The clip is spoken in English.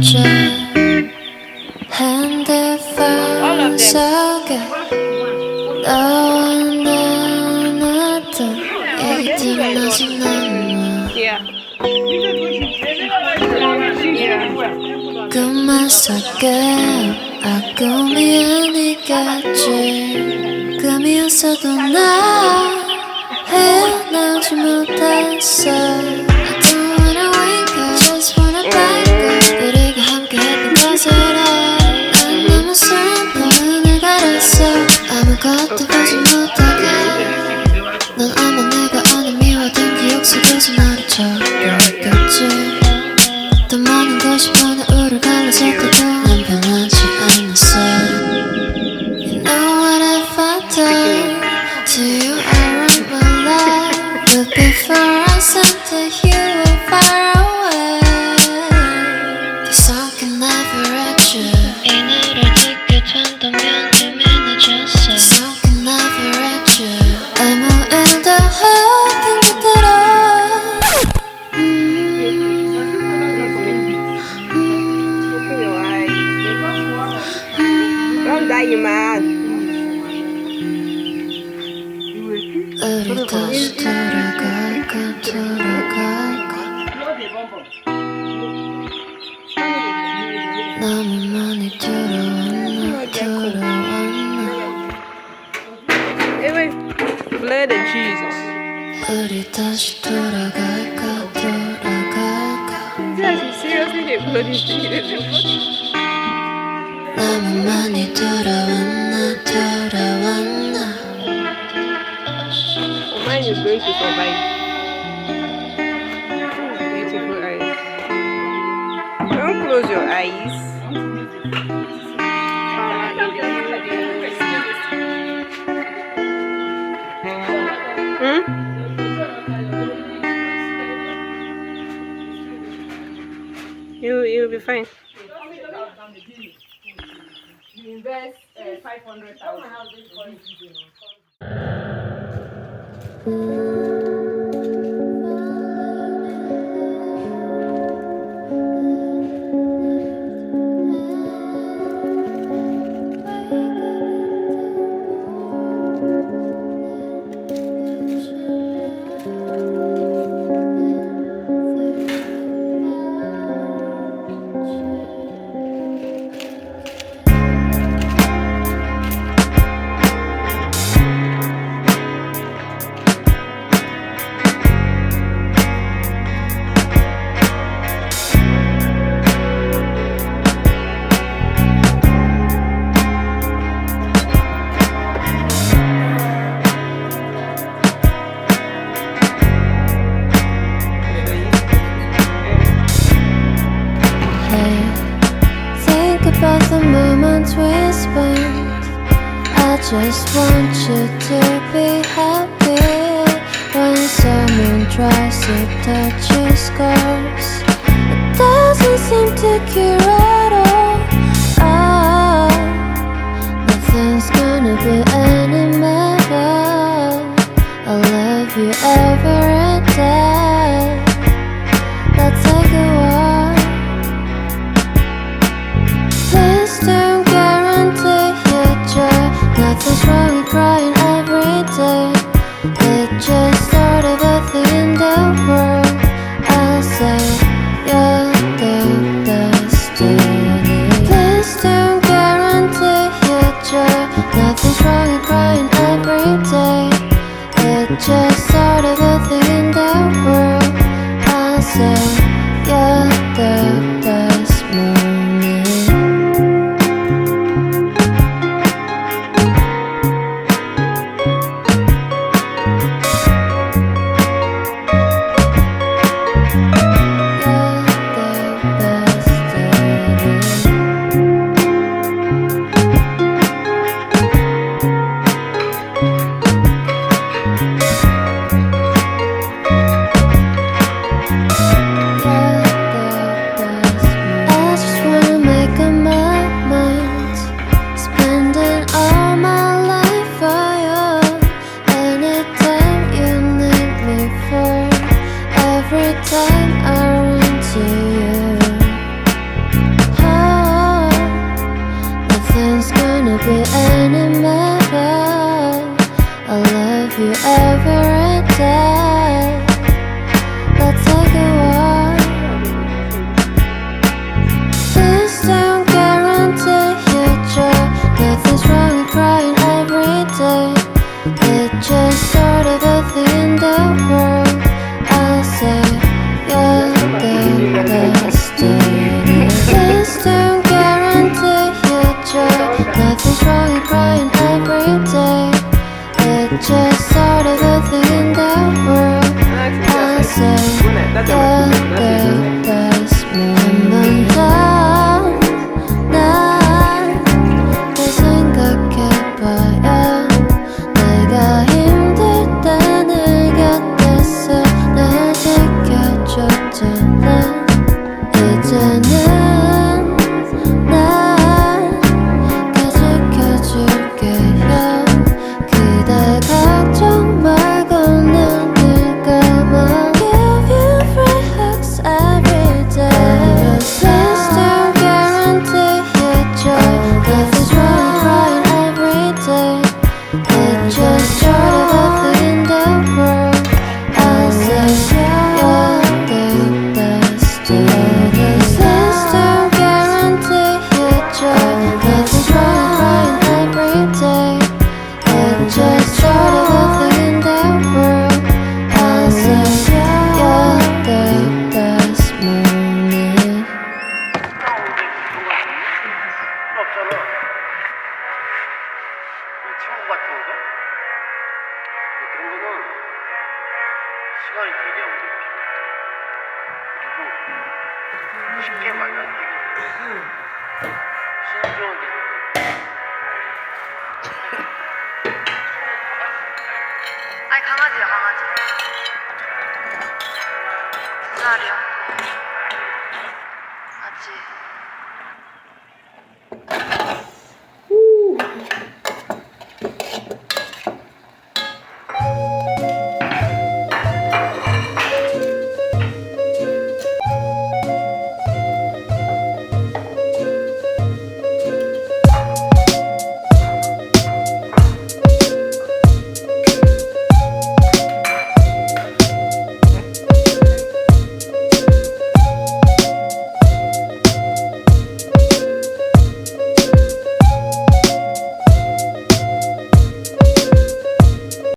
멈춰 핸드폰 속에 너와 나 나던 얘기들은 아직 남아 꿈만 속에 꿈이 아니겠지 꿈이었어도 나 헤어나오지 못했어 I don't wanna wake up just wanna back up 우리가 함께했던 것을 난 너무 슬퍼 눈을 가렸어 아무것도 보지 못하게 넌 아마 내가 오늘 미워둔 기억 속에서 나를 쳐버렸겠지 더 많은 것이 변해 우릴 갈라질 때도 난 변하지 않았어 You know what if I die to you I run my life But before I said that you were far away The sun can never reach you 이 노래를 듣게 된다면 예민해졌어 The sun can never reach you 아무 일도 하긴 그대로 Don't die, you mad. 우리 다시 돌아갈까 너무 많이 돌아왔나 Anyway, blood of Jesus. 우리 다시 돌아갈까 Yes, you seriously get blood of Jesus. 너무 많이 돌아왔나 Oh, mine is going to survive. Beautiful eyes. Don't close your eyes. You'll be fine. Invest 500,000. About the moments we spent I just want you to be happy When someone tries to touch your scars It doesn't seem to cure